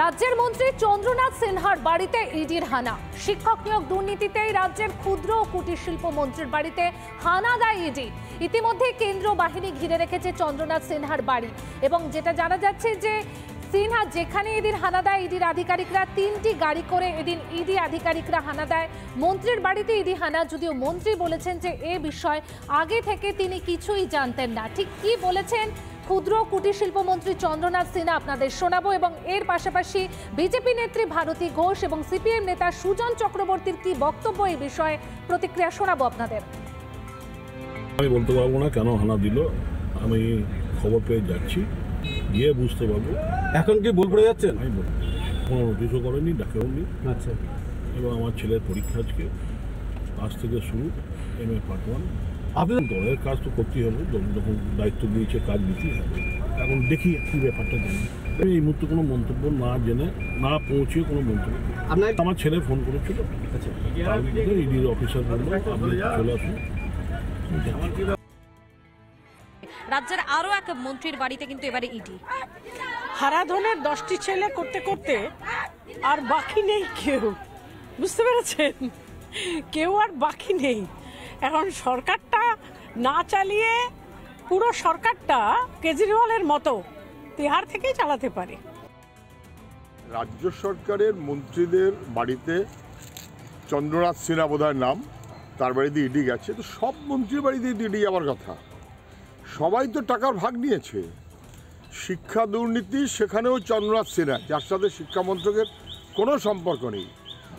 রাজ্যের মন্ত্রী চন্দ্রনাথ সিনহার বাড়িতে ইডির হানা। শিক্ষক নিয়োগ দুর্নীতিতেই রাজ্যের ক্ষুদ্র ও কুটির শিল্প মন্ত্রীর বাড়িতে হানা দেয় ইডি। ইতিমধ্যে কেন্দ্রীয় বাহিনী ঘিরে রেখেছে চন্দ্রনাথ সিনহার বাড়ি এবং যেটা জানা যাচ্ছে যে সিনহা যেখানে এদিন হানা দেয় ইডির আধিকারিকরা 3টি গাড়ি করে এদিন ইডি আধিকারিকরা হানা দেয় মন্ত্রীর বাড়িতে ইডি হানা। যদিও মন্ত্রী বলেছেন যে এ বিষয় আগে থেকে তিনি কিছুই জানতেন না। ঠিক কি বলেছেন ক্ষুদ্র কুটির শিল্প মন্ত্রী চন্দ্রনাথ সিনহা আপনাদের শোনাবো এবং এর পাশাপাশি বিজেপি নেত্রী ভারতী ঘোষ এবং সিপিএম নেতা সুজন চক্রবর্তীর কি বক্তব্য এই বিষয়ে প্রতিক্রিয়া শোনাবো আপনাদের। আমি বলতে পারবো না কেন হানা দিল, আমি খবর পেয়ে যাচ্ছি, গিয়ে বুঝতে পারবো। এখন কি ভুল পড়ে যাচ্ছেন? আমি বলবো কোনো নোটিশও করেনি, ডাকেও নি। আচ্ছা। এবং আমার ছেলের পরীক্ষা আজ থেকে শুরু, MA Part 1। আপনার দলের কাজ তো করতেই হবে, দল যখন দায়িত্ব দিয়েছে কাজ দিতেই হবে। এখন দেখি কি ব্যাপারটা জানি। এই মুহূর্তে কোনো মন্তব্য না জেনে না পৌঁছে কোনো মন্তব্য। আমার ছেলে ফোন করেছিল, ইডির অফিসার বললো আপনি চলে আসুন। রাজ্যের আরো এক মন্ত্রীর বাড়িতে কিন্তু এবারে ইডি হারাধনের 10টি ছেলে করতে করতে আর বাকি নেই কেউ, বুঝতে পেরেছেন? কেউ আর বাকি নেই। এখন সরকারটা না চালিয়ে পুরো সরকারটা কেজরিওয়ালের মতো তিহার থেকেই চালাতে পারে। রাজ্য সরকারের মন্ত্রীদের বাড়িতে চন্দ্রনাথ সিনহা বোধহয় নাম, তার বাড়িতে ইডি গেছে। তো সব মন্ত্রীর বাড়িতে ইডি যাওয়ার কথা, সবাই তো টাকার ভাগ নিয়েছে। শিক্ষা দুর্নীতি সেখানেও চন্দ্রনাথ সিনহা, যার সাথে শিক্ষা মন্ত্রকের কোনো সম্পর্ক নেই।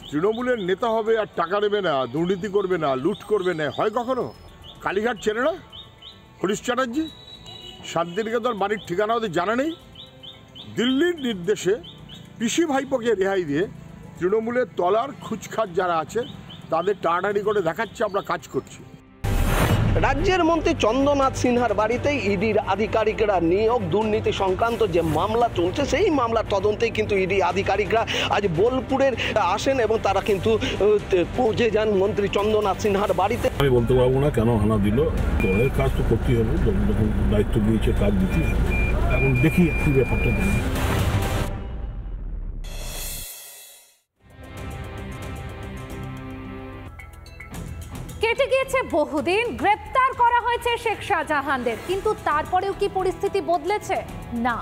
তৃণমূলের নেতা হবে আর টাকা নেবে না, দুর্নীতি করবে না, লুট করবে না, হয় কখনো? কালীঘাট চেনে না হরিশ চ্যাটার্জি? শান্তিনিকেতন বাড়ির ঠিকানা ওদের জানা নেই? দিল্লির নির্দেশে পিসি ভাইপোকে রেহাই দিয়ে তৃণমূলের তলার খুচখাচ যারা আছে তাদের টানাটানি করে দেখাচ্ছে আমরা কাজ করছি। রাজ্যের মন্ত্রী চন্দ্রনাথ সিনহার বাড়িতে ইডির আধিকারিকরা নিয়োগ দুর্নীতি সংক্রান্ত যে মামলা চলছে সেই মামলার তদন্তেই কিন্তু ইডি আধিকারিকরা আজ বোলপুরের আসেন এবং তারা কিন্তু পৌঁছে যান মন্ত্রী চন্দ্রনাথ সিনহার বাড়িতে। আমি বলতে পারবো না কেন হানা দিল, দলের কাজ তো করতেই হবে, দল যখন দায়িত্ব দিয়েছে কাজ দিতেই হবে। এখন দেখি কি ব্যাপারটা জানি। কেটে গিয়েছে বহুদিন, গ্রেপ্তার করা হয়েছে শেখ শাহজাহানদের, কিন্তু তারপরেও কি পরিস্থিতি বদলেছে? না,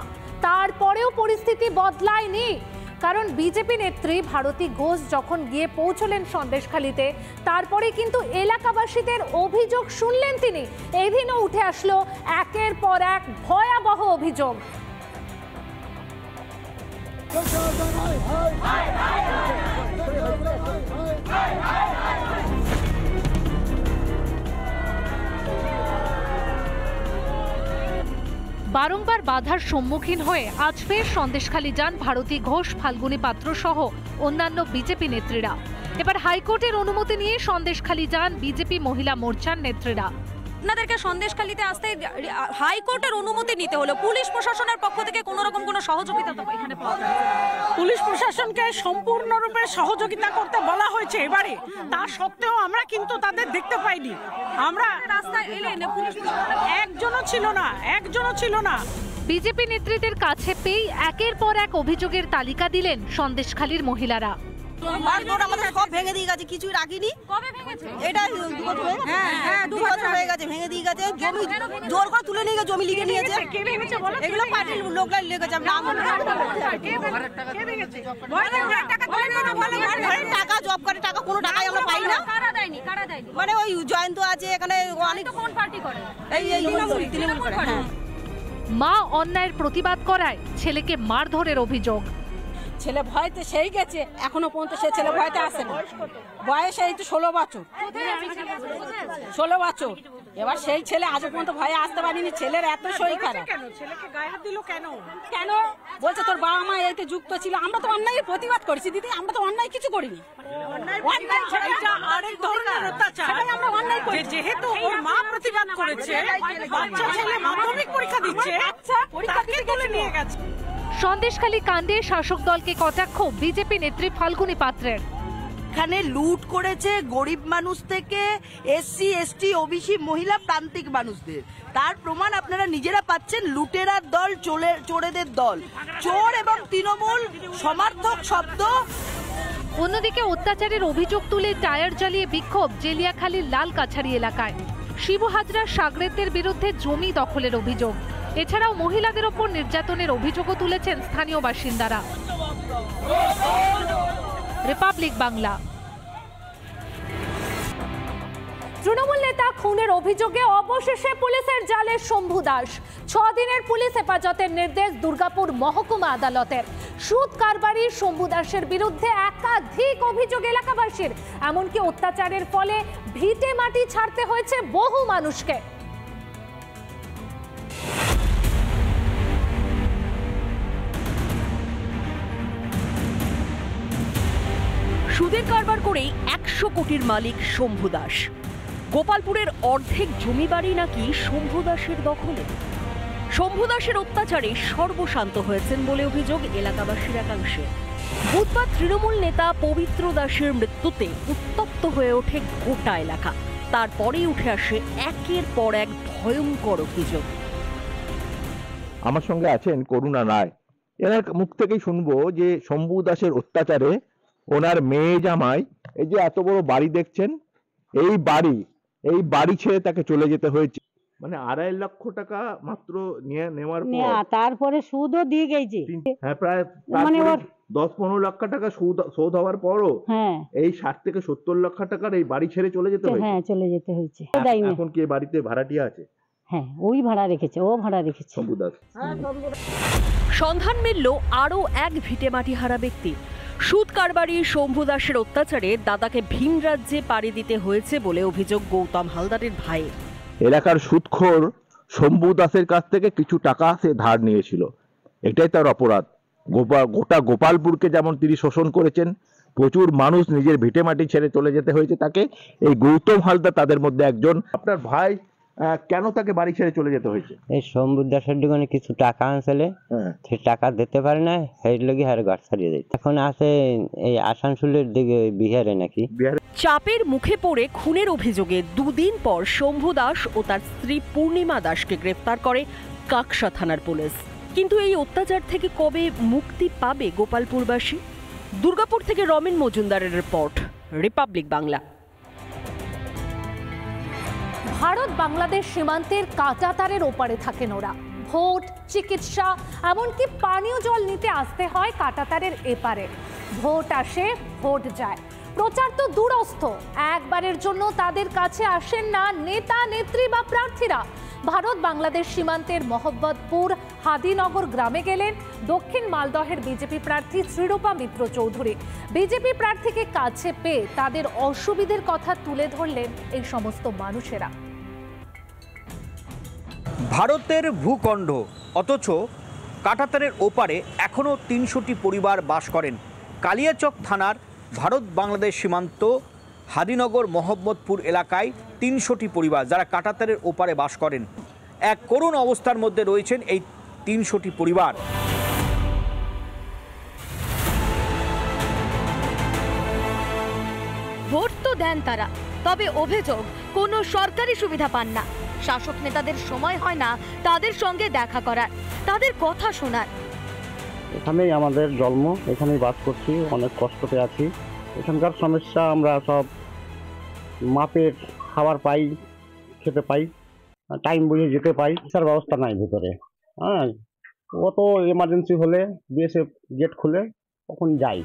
তারপরেও পরিস্থিতি বদলায়নি। কারণ বিজেপি নেত্রী ভারতী ঘোষ যখন গিয়ে পৌঁছলেন সন্দেশখালীতে, তারপরে কিন্তু এলাকাবাসীদের অভিযোগ শুনলেন তিনি। এদিনও উঠে আসলো একের পর এক ভয়াবহ অভিযোগ। বারংবার বাধার সম্মুখীন হয়ে আজ ফের সন্দেশখালী যান ভারতী ঘোষ, ফাল্গুনী পাত্র সহ অন্যান্য বিজেপি নেত্রীরা। এবার হাইকোর্টের অনুমতি নিয়ে সন্দেশখালী যান বিজেপি মহিলা মোর্চার নেত্রীরা। আপনাদেরকে সন্দেশখালীতে আসতে হাইকোর্টের অনুমতি নিতে হলো। পুলিশ প্রশাসনের পক্ষ থেকে কোনো রকম কোনো সহযোগিতা তো এখানে পাওয়া যায়? পুলিশ প্রশাসনকে সম্পূর্ণরূপে সহযোগিতা করতে বলা হয়েছে এবারে, তা সত্ত্বেও আমরা কিন্তু তাদের দেখতে পাইনি। আমরা রাস্তায় এলেন, পুলিশ একজনও ছিল না। বিজেপি নেত্রীদের কাছে পেয়ে একের পর এক অভিযোগের তালিকা দিলেন সন্দেশখালীর মহিলারা। আমাদের সব ভেঙে দিয়ে গেছে, কিছুই রাখিনি। কবে ভেঙেছে? এটা 2 বছর হয়ে গেছে, ভেঙে দিয়ে গেছে। জমি জোর করে তুলে নিয়ে গেছে, জমি লিখে নিয়েছে। এগুলো পার্টির লোকরা লিখেছে, টাকা জব করে টাকা কোনো টাকাই আমরা পাই না। মানে ওই জয়ন্ত আছে এখানে, অনেক কোন পার্টি করে? এই তৃণমূল করে। হ্যাঁ, মা অন্যায়ের প্রতিবাদ করায় ছেলেকে মারধরের অভিযোগ। ছেলে ভয়তে সেই গেছে, এখনো পর্যন্ত সে ছেলে ভয়তে আসে না। বয়স এই তো 16 বছর। এবার সেই ছেলে আজ পর্যন্ত ভয়ে আসতে পারিনি। ছেলের এত শরীর খারাপ। ছেলেকে গায়ে দিল কেন বলছে তোর বাবা মা এতে যুক্ত ছিল। আমরা তো অন্যায়ের প্রতিবাদ করেছি দিদি, আমরা তো অন্যায় কিছু করিনি। আরেক ধরনের অত্যাচার আমরা অন্যায় করি। যেহেতু ওর মা প্রতিবাদ করেছে, বাচ্চা ছেলে মাধ্যমিক পরীক্ষা দিচ্ছে, পরীক্ষা তুলে নিয়ে গেছে। সন্দেশখালী কাণ্ডে শাসক দলকে কটাক্ষ বিজেপি নেত্রী ফাল্গুনী পাত্রের। এখানে লুট করেছে গরিব মানুষ থেকে এসসি এসটি ওবিসি মহিলা প্রান্তিক মানুষদের। তার প্রমাণ আপনারা নিজেরা পাচ্ছেন। লুটেরার দল, চোরেদের দল, চোর এবং তৃণমূল সমর্থক শব্দ। অন্যদিকে অত্যাচারের অভিযোগ তুলে টায়ার জ্বালিয়ে বিক্ষোভ জেলিয়াখালীর লাল কাছারি এলাকায়। শিবু হাজরার সাগরেদদের বিরুদ্ধে জমি দখলের অভিযোগ। এছাড়াও মহিলাদের ওপর নির্যাতনের অভিযোগও তুলেছেন স্থানীয় বাসিন্দারা। রিপাবলিক বাংলা। তৃণমূল নেতা খুনের অভিযোগে অবশেষে পুলিশের জালে শম্ভু দাস। 6 দিনের পুলিশ হেফাজতের নির্দেশ দুর্গাপুর মহকুমা আদালতের। সুদ কারবারি শম্ভু দাসের বিরুদ্ধে একাধিক অভিযোগ এলাকাবাসীর। এমনকি অত্যাচারের ফলে ভিটে মাটি ছাড়তে হয়েছে বহু মানুষকে। সুদের কারবার করেই 100 কোটির মালিক শম্ভু দাস। গোপালপুরের অর্ধেক জমি বাড়ি নাকি শম্ভু দাসের দখলে। শম্ভু দাসের অত্যাচারে সর্বশান্ত হয়েছেন বলে অভিযোগ এলাকাবাসীর একাংশে। বুধবার তৃণমূল নেতা পবিত্র দাসের মৃত্যুতে উত্তপ্ত হয়ে ওঠে গোটা এলাকা। তারপরেই উঠে আসে একের পর এক ভয়ঙ্কর অভিযোগ। আমার সঙ্গে আছেন করুণা রায়। এনার মুখ থেকেই শুনবো যে শম্ভু দাসের অত্যাচারে ওনার মেয়ে জামাই, এই যে এত বড় বাড়ি দেখছেন, এই বাড়ি ছেড়ে তাকে চলে যেতে হয়েছে। মানে 2.5 লক্ষ টাকা মাত্র নেওয়ার পর তারপরে সুদও দিয়ে গেছে। হ্যাঁ, প্রায় 10-15 লক্ষ টাকা শোধ হওয়ার পরও এই 60 থেকে 70 লক্ষ টাকার এই বাড়ি ছেড়ে চলে যেতে হয়েছে। হ্যাঁ, চলে যেতে হয়েছে। এখন কি এই বাড়িতে ভাড়াটিয়া আছে? হ্যাঁ, ওই ভাড়া রেখেছে, ও ভাড়া রেখেছে শম্ভু দাস। সন্ধান মিলল আরও এক ভিটেমাটি হারা ব্যক্তি। সুদ কারবারি শম্ভু দাসের অত্যাচারে দাদাকে ভিন রাজ্যে পাড়ি দিতে হয়েছে বলে অভিযোগ গৌতম হালদারের ভাইয়ের। এলাকার সুদখোর শম্ভু দাসের কাছ থেকে কিছু টাকা সে ধার নিয়েছিল, এটাই তার অপরাধ। গোটা গোপালপুরকে যেমন তিনি শোষণ করেছেন, প্রচুর মানুষ নিজের ভিটেমাটি ছেড়ে চলে যেতে হয়েছে তাকে। এই গৌতম হালদার তাদের মধ্যে একজন। আপনার ভাই কেন তাকে বাড়ি ছেড়ে চলে যেতে হয়েছে? এই শম্ভু দাসের দোকানে কিছু টাকা আনছিলে, সে টাকা দিতে পারে না, সেই লোকই হারে ঘর ছাড়িয়ে যায়। এখন আছে এই আসানসোলের দিকে, বিহারে নাকি। চাপের মুখে পড়ে খুনের অভিযোগে 2 দিন পর শম্ভু দাস ও তার স্ত্রী পূর্ণিমা দাসকে গ্রেফতার করে কাকসা থানার পুলিশ। কিন্তু এই অত্যাচার থেকে কবে মুক্তি পাবে গোপালপুরবাসী? দুর্গাপুর থেকে রমেন মজুমদারের রিপোর্ট, রিপাবলিক বাংলা। ভারত বাংলাদেশ সীমান্তের কাঁটাতারের ওপারে থাকেন ওরা। ভোট, চিকিৎসা, এমনকি পানীয় জল নিতে আসতে হয় কাঁটাতারের এপারে। ভোট আসে, ভোট যায়। প্রচার তো দূরস্থ, একবারের জন্য তাদের কাছে আসেন না নেতা নেত্রী বা প্রার্থীরা। ভারত বাংলাদেশ সীমান্তের মোহাম্মদপুর হাদিনগর গ্রামে গেলেন দক্ষিণ মালদহের বিজেপি প্রার্থী শ্রীরূপা মিত্র চৌধুরী। বিজেপি প্রার্থীকে কাছে পেয়ে তাদের অসুবিধের কথা তুলে ধরলেন এই সমস্ত মানুষেরা। ভারতের ভূখণ্ড, অথচ কাঁটাতারের ওপারে এখনও 300টি পরিবার বাস করেন। কালিয়াচক থানার ভারত বাংলাদেশ সীমান্ত হাদিনগর মোহাম্মদপুর এলাকায় 300টি পরিবার যারা কাঁটাতারের ওপারে বাস করেন। এক করুণ অবস্থার মধ্যে রয়েছেন এই 300টি পরিবার। ভোট তো দেন তারা, তবে অভিযোগ কোনো সরকারি সুবিধা পান না। শাসক নেতাদের সময় হয় না তাদের সঙ্গে দেখা করার, তাদের কথা শোনার। এখানেই আমাদের জন্ম, এখানেই বাস করছি, অনেক কষ্টতে আছি। এখানকার সমস্যা আমরা সব মাপের খাবার পাই, খেতে পাই, টাইম বুঝে যেতে পাই। চিকিৎসার ব্যবস্থা নাই ভিতরে। হ্যাঁ, অত এমার্জেন্সি হলে বিএসএফ গেট খুলে তখন যাই।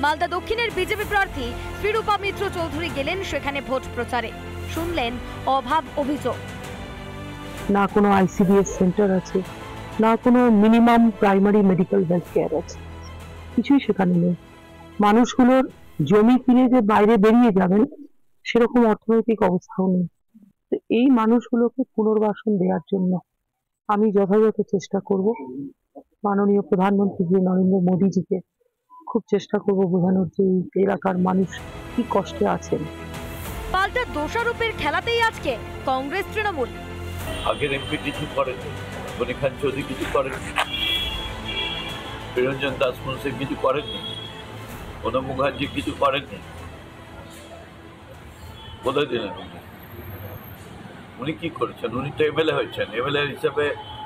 মালদা দক্ষিণের বিজেপি প্রার্থী শ্রীরূপা মিত্র চৌধুরী গেলেন সেখানে ভোট প্রচারে। শুনলেন অভাব অভিযোগ। না কোনো আইসিডিএস সেন্টার আছে, না কোনো minimum primary medical health care আছে, কিছুই সেখানে নেই। মানুষগুলোর জমি কিনে যে বাইরে বেরিয়ে যাবেন সেরকম অর্থনৈতিক অবস্থাও নেই। এই মানুষগুলোকে পুনর্বাসন দেওয়ার জন্য আমি যথাযথ চেষ্টা করব। মাননীয় প্রধানমন্ত্রী শ্রী নরেন্দ্র মোদীজিকে খুব চেষ্টা করব বোঝানোর যে এই এলাকার মানুষ কি কষ্টে আছেন। পাল্টা দোষারোপের খেলাতেই আজকে কংগ্রেস তৃণমূল। আগের এমপি কিছু করেনি, গনি খান চৌধুরী কিছু করেনি, বিরঞ্জন দাস মুন্সি কিছু করেননি, প্রণব মুখার্জি কিছু করেননি, কোথায় দিলেন উনি কি করেছেন? উনি তো এমএলএ হয়েছেন, এমএলএ হিসেবে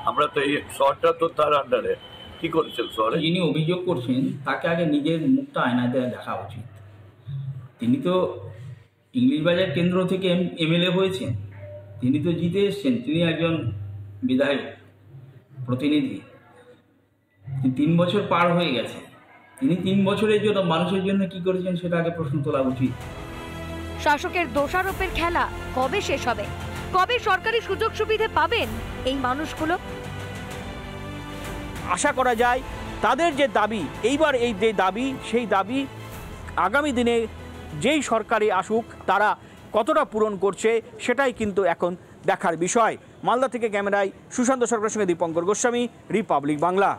আমরা তো এই শহরটা তো তার আন্ডারে, কি করেছেন শহরে? যিনি অভিযোগ করছেন তাকে আগে নিজের মুখটা আয়নাতে দেখা উচিত। তিনি তো ইংলিশ বাজার কেন্দ্র থেকে এমএলএ হয়েছেন, তিনি তো জিতে এসছেন, তিনি একজন বিধায়ক প্রতিনিধি। 3 বছর পার হয়ে গেছে, তিনি 3 বছরের জন্য মানুষের জন্য কি করেছেন সেটা আগে প্রশ্ন তোলা উচিত। শাসকের দোষারোপের খেলা কবে শেষ হবে? কবে সরকারি সুযোগ সুবিধা পাবেন এই মানুষগুলো? আশা করা যায় তাদের যে দাবি, এইবার এই যে দাবি, সেই দাবি আগামী দিনে যেই সরকারি আসুক তারা কতটা পূরণ করছে সেটাই কিন্তু এখন দেখার বিষয়। মালদা থেকে ক্যামেরায় সুশান্ত সরকারের সঙ্গে দীপঙ্কর গোস্বামী, রিপাবলিক বাংলা।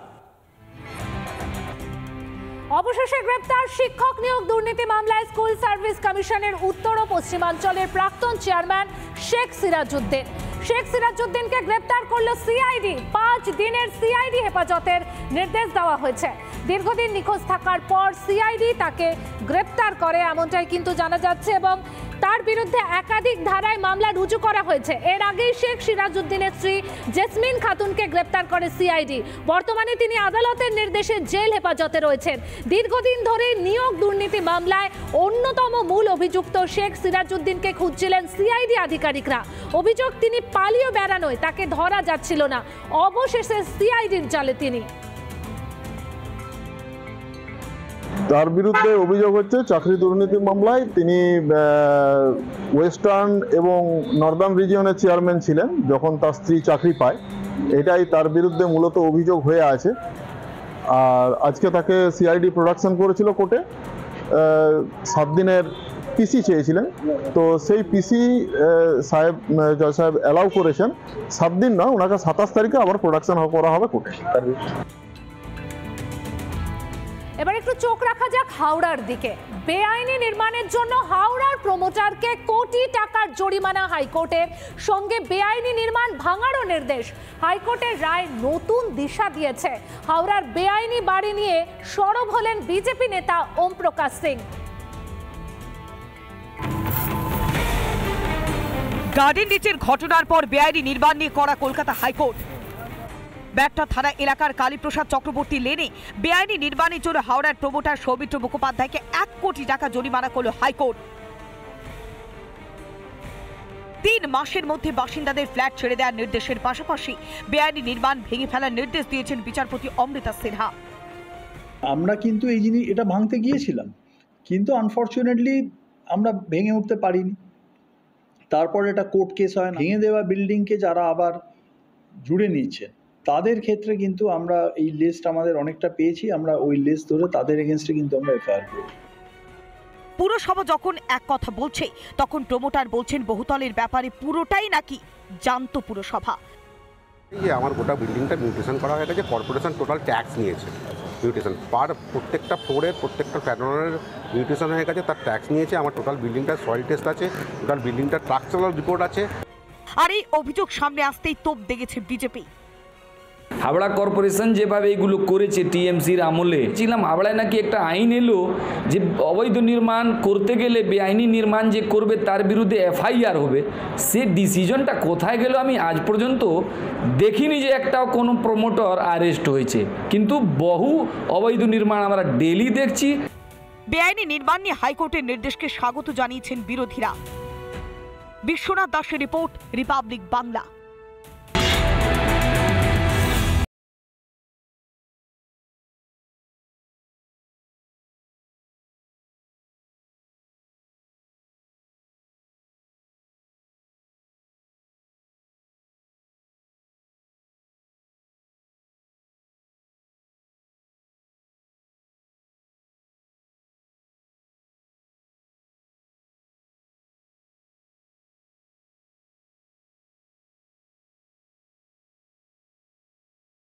অবশেষে গ্রেপ্তার শিক্ষক নিয়োগ দুর্নীতি মামলায় স্কুল সার্ভিস কমিশনের উত্তর ও পশ্চিমাঞ্চলের প্রাক্তন চেয়ারম্যান শেখ সিরাজউদ্দিন। শেখ সিরাজউদ্দিনকে গ্রেপ্তার করলো সিআইডি। 5 দিনের সিআইডি হেফাজতের নির্দেশ দেওয়া হয়েছে। দীর্ঘদিন নিখোঁজ থাকার পর সিআইডি তাকে গ্রেপ্তার করে এমনটাই কিন্তু জানা যাচ্ছে এবং তার বিরুদ্ধে একাধিক ধারায় মামলা রুজু করা হয়েছে। এর আগেই শেখ সিরাজউদ্দিনের স্ত্রী জেসমিন খাতুনকে গ্রেপ্তার করে সিআইডি। বর্তমানে তিনি আদালতের নির্দেশে জেল হেফাজতে রয়েছেন। দীর্ঘদিন ধরে নিয়োগ দুর্নীতি মামলায় অন্যতম মূল অভিযুক্ত শেখ সিরাজউদ্দিনকে খুঁজছিলেন সিআইডি আধিকারিকরা। অভিযোগ তিনি পালিয়ে বেড়ানোয় তাকে ধরা যাচ্ছিল না। অবশেষে সিআইডির জালে তিনি। তার বিরুদ্ধে অভিযোগ হচ্ছে চাকরি দুর্নীতি মামলায় তিনি ওয়েস্টার্ন এবং নর্দার্ন রিজিয়নের চেয়ারম্যান ছিলেন যখন তার স্ত্রী চাকরি পায়। এটাই তার বিরুদ্ধে মূলত অভিযোগ হয়ে আছে। আর আজকে তাকে সিআইডি প্রোডাকশন করেছিল কোর্টে। 7 দিনের পিসি চেয়েছিলেন, তো সেই পিসি জজ সাহেব অ্যালাউ করেছেন। 7 দিন না, ওনাকে 27 তারিখে আবার প্রোডাকশন করা হবে কোর্টে। এবার একটু চোখ রাখা যাক হাওড়ার দিকে। বেআইনি নির্মাণের জন্য হাওড়ার প্রমোটারকে কোটি টাকার জরিমানা হাইকোর্টের, সঙ্গে বেআইনি নির্মাণ ভাঙারও নির্দেশ। হাইকোর্টের রায় নতুন দিশা দিয়েছে। হাওড়ার বেআইনি বাড়ি নিয়ে সরব হলেন বিজেপি নেতা ওম প্রকাশ সিং। গার্ডেন রিচের ঘটনার পর বেআইনি নির্মাণ নিয়ে করা কলকাতা হাইকোর্ট। ব্যাগটা থানা এলাকার কালীপ্রসাদ চক্রবর্তী লেনে বেআইনি নির্মাণের জন্য হাওড়ার প্রমোটার সৌমিত্র মুখোপাধ্যায়কে 1 কোটি টাকা জরিমানা করল হাইকোর্ট। 3 মাসের মধ্যে বাসিন্দাদের ফ্ল্যাট ছেড়ে দেওয়ার নির্দেশের পাশাপাশি বেআইনি নির্মাণ ভেঙে ফেলার নির্দেশ দিয়েছেন বিচারপতি অমৃতা সিনহা। আমরা কিন্তু এটা ভাঙতে গিয়েছিলাম, কিন্তু আনফরচুনেটলি আমরা ভেঙে উঠতে পারিনি। তারপর এটা কোর্ট কেস হয়। ভেঙে দেওয়া বিল্ডিংকে যারা আবার জুড়ে নিচ্ছে তাদের ক্ষেত্রে কিন্তু আমরা এই লিস্ট আমাদের অনেকটা পেয়েছি। আমরা ওই লিস্ট ধরে তাদের এগেইনস্টে কিন্তু আমরা এফআইআর করি। পুরসভা যখন এক কথা বলছে তখন প্রমোটার বলছেন বহুতলের ব্যাপারে পুরোটাই নাকি জানতো পুরসভা। আমার গোটা বিল্ডিংটা মিউটেশন করা হয়ে গেছে। কর্পোরেশন টোটাল ট্যাক্স নিয়েছে, মিউটেশন প্রত্যেকটা ফ্লোরের প্রত্যেকটা ফ্ল্যাটের মিউটেশন হয়ে গেছে, তার ট্যাক্স নিয়েছে। আমার টোটাল বিল্ডিংটার সয়েল টেস্ট আছে, টোটাল বিল্ডিংটার স্ট্রাকচারাল রিপোর্ট আছে। আর এই অভিযোগ সামনে আসতেই তোপ দেখেছে বিজেপি। হাওড়া কর্পোরেশন যেভাবে এগুলো করেছে টিএমসির আমলে, ছিলাম হাওড়ায় নাকি একটা আইন এলো যে অবৈধ নির্মাণ করতে গেলে বেআইনি নির্মাণ যে করবে তার বিরুদ্ধে এফআইআর হবে। সে ডিসিশনটা কোথায় গেল আমি আজ পর্যন্ত দেখিনি যে একটাও কোনো প্রমোটর অ্যারেস্ট হয়েছে, কিন্তু বহু অবৈধ নির্মাণ আমরা ডেলি দেখছি। বেআইনি নির্মাণ নিয়ে হাইকোর্টের নির্দেশকে স্বাগত জানিয়েছেন বিরোধীরা। বিশ্বনাথ দাসের রিপোর্ট, রিপাবলিক বাংলা।